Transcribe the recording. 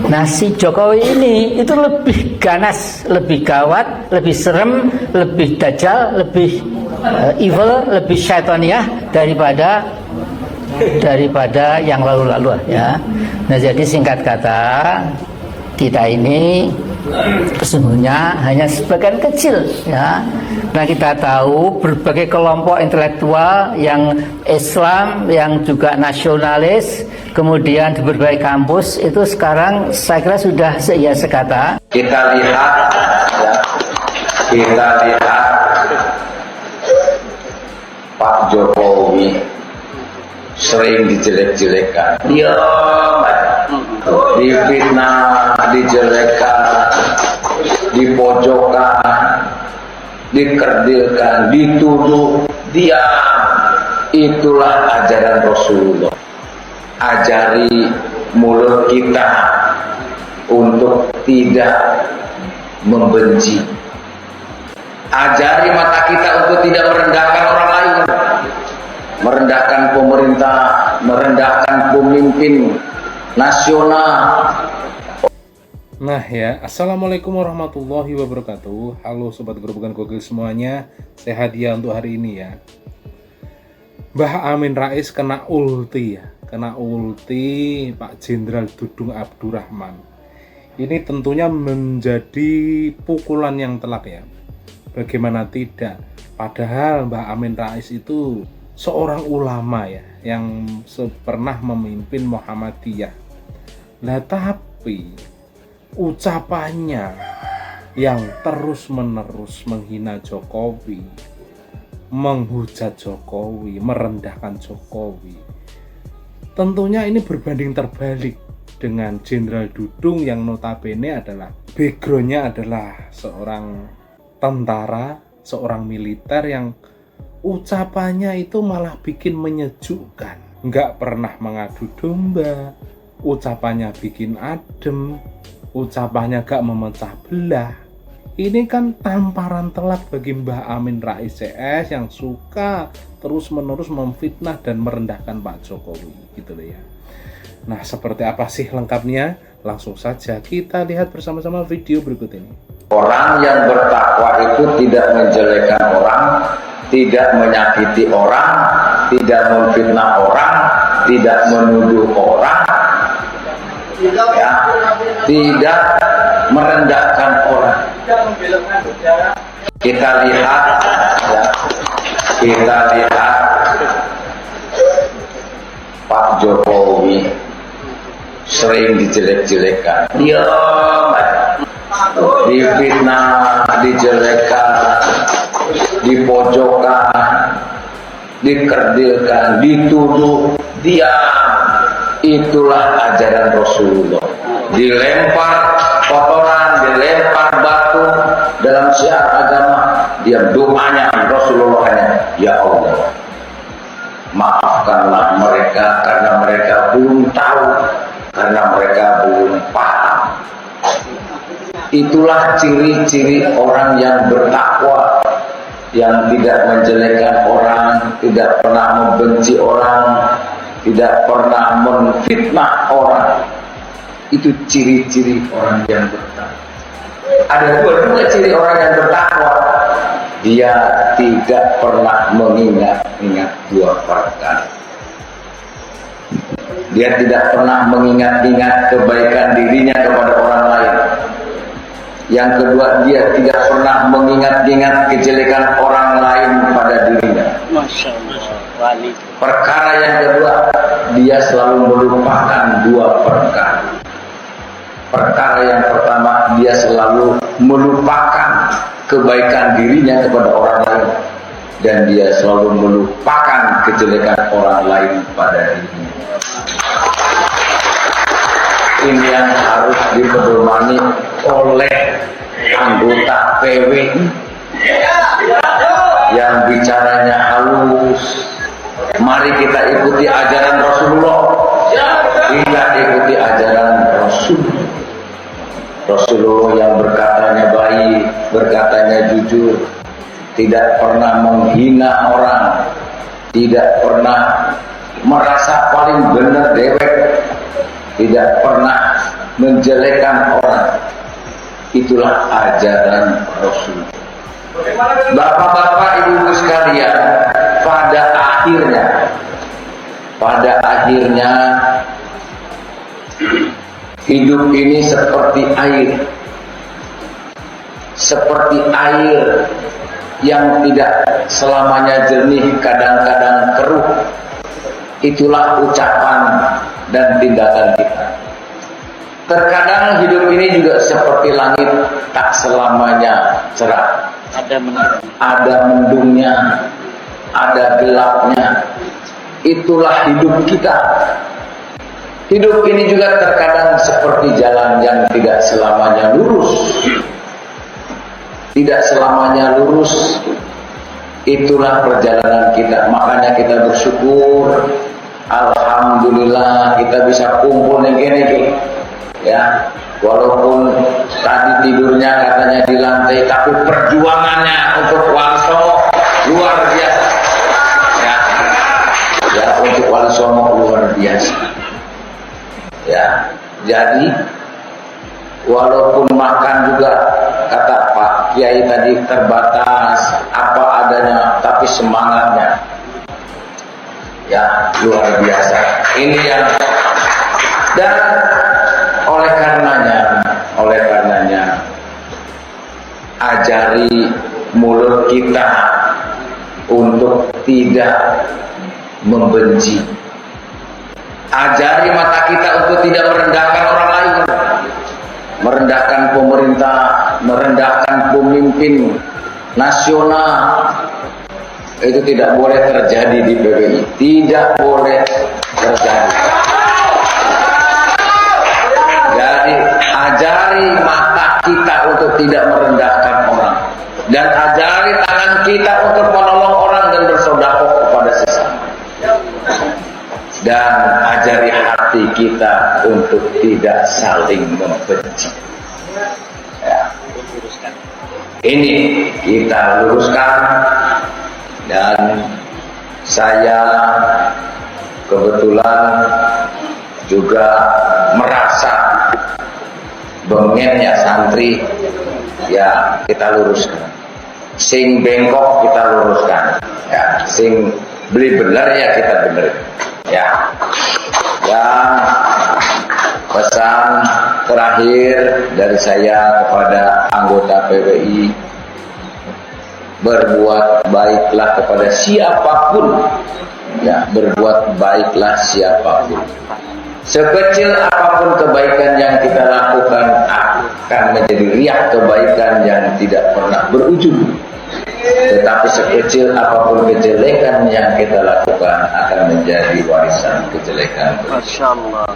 Nah, si Jokowi ini itu lebih ganas, lebih gawat, lebih serem, lebih dajjal, lebih evil, lebih syaitoniah daripada yang lalu-lalu ya. Nah, jadi singkat kata, kita ini sesungguhnya hanya sebagian kecil ya. Nah, kita tahu berbagai kelompok intelektual yang Islam, yang juga nasionalis, kemudian di berbagai kampus itu sekarang saya kira sudah seia sekata. Kita lihat Pak Jokowi sering dijelek-jelekan, difitnah, dijelekan, dipojokkan, dikerdilkan, dituduh, diam. Itulah ajaran Rasulullah. Ajari mulut kita untuk tidak membenci. Ajari mata kita untuk tidak merendahkan orang lain, merendahkan pemerintah, merendahkan pemimpin nasional. Nah ya, assalamualaikum warahmatullahi wabarakatuh. Halo sobat Gerobogan Gokil semuanya, sehat ya untuk hari ini ya. Mbah Amin Rais kena ulti ya, kena ulti Pak Jenderal Dudung Abdurrahman. Ini tentunya menjadi pukulan yang telak ya. Bagaimana tidak? Padahal Mbah Amin Rais itu seorang ulama ya, yang pernah memimpin Muhammadiyah. Nah tapi ucapannya yang terus-menerus menghina Jokowi, menghujat Jokowi, merendahkan Jokowi, tentunya ini berbanding terbalik dengan Jenderal Dudung yang notabene adalah backgroundnya adalah seorang tentara, seorang militer yang ucapannya itu malah bikin menyejukkan, nggak pernah mengadu domba, ucapannya bikin adem, ucapannya gak memecah belah. Ini kan tamparan telak bagi Mbah Amin Rais CS yang suka terus-menerus memfitnah dan merendahkan Pak Jokowi gitu loh ya. Nah, seperti apa sih lengkapnya? Langsung saja kita lihat bersama-sama video berikut ini. Orang yang bertakwa itu tidak menjelekan orang, tidak menyakiti orang, tidak memfitnah orang, tidak menuduh orang, ya, tidak merendahkan orang. Kita lihat Pak Jokowi sering dijelek-jelekan, difitnah, dijelekan, dipojokkan, dikerdilkan, dituduh, diam. Itulah ajaran Rasulullah. Dilempar kotoran, dilempar batu dalam syiar agama, dia doanya Rasulullah hanya, ya Allah, maafkanlah mereka karena mereka belum tahu, karena mereka belum paham. Itulah ciri-ciri orang yang bertakwa, yang tidak menjelekkan orang, tidak pernah membenci orang, tidak pernah menfitnah orang. Itu ciri-ciri orang yang bertakwa. Ada dua ciri orang yang bertakwa. Dia tidak pernah mengingat-ingat dua perkara. Dia tidak pernah mengingat-ingat kebaikan dirinya kepada orang lain. Yang kedua, dia tidak pernah mengingat-ingat kejelekan orang lain pada dirinya. Masya Allah. Perkara yang kedua, dia selalu melupakan dua perkara. Perkara yang pertama, dia selalu melupakan kebaikan dirinya kepada orang lain, dan dia selalu melupakan kejelekan orang lain pada dirinya. Ini yang harus dipedomani oleh anggota PWI yang bicaranya halus. Mari kita ikuti ajaran Rasulullah. Kita ikuti ajaran Rasulullah. Rasulullah yang berkatanya baik, berkatanya jujur, tidak pernah menghina orang, tidak pernah merasa paling benar dewek, tidak pernah menjelekkan orang. Itulah ajaran Rasul. Bapak-bapak, ibu-ibu sekalian, pada akhirnya hidup ini seperti air yang tidak selamanya jernih, kadang-kadang keruh. Itulah ucapan dan tindakan kita. Terkadang hidup ini juga seperti langit, tak selamanya cerah. Ada mendungnya, ada gelapnya. Itulah hidup kita. Hidup ini juga terkadang seperti jalan yang tidak selamanya lurus. Tidak selamanya lurus. Itulah perjalanan kita. Makanya kita bersyukur. Alhamdulillah kita bisa kumpul nih, ya. Walaupun tadi tidurnya katanya di lantai, tapi perjuangannya untuk Wali Songo luar biasa. Ya, untuk Wali Songo luar biasa. Ya, jadi walaupun makan juga kata Pak Kiai tadi terbatas apa adanya, tapi semangatnya ya luar biasa. Ini yang, dan oleh karenanya ajari mulut kita untuk tidak membenci. Ajari mata kita untuk tidak merendahkan orang lain, merendahkan pemerintah, merendahkan pemimpin nasional. Itu tidak boleh terjadi di PBI. Tidak boleh terjadi. Jadi ajari mata kita untuk tidak merendahkan orang, dan ajari tangan kita untuk menolong orang dan bersedekah kepada sesama. Dan ajari hati kita untuk tidak saling membenci. Ya. Ini kita luruskan, dan saya kebetulan juga merasa bengennya santri, ya kita luruskan. Sing bengkok kita luruskan, ya. Sing beli benar ya kita benerin. Ya, dan pesan terakhir dari saya kepada anggota PBI, berbuat baiklah kepada siapapun, ya, berbuat baiklah siapapun. Sekecil apapun kebaikan yang kita lakukan akan menjadi riak kebaikan yang tidak pernah berujung. Tetapi sekecil apapun kejelekan yang kita lakukan akan menjadi warisan kejelekan. Masya Allah.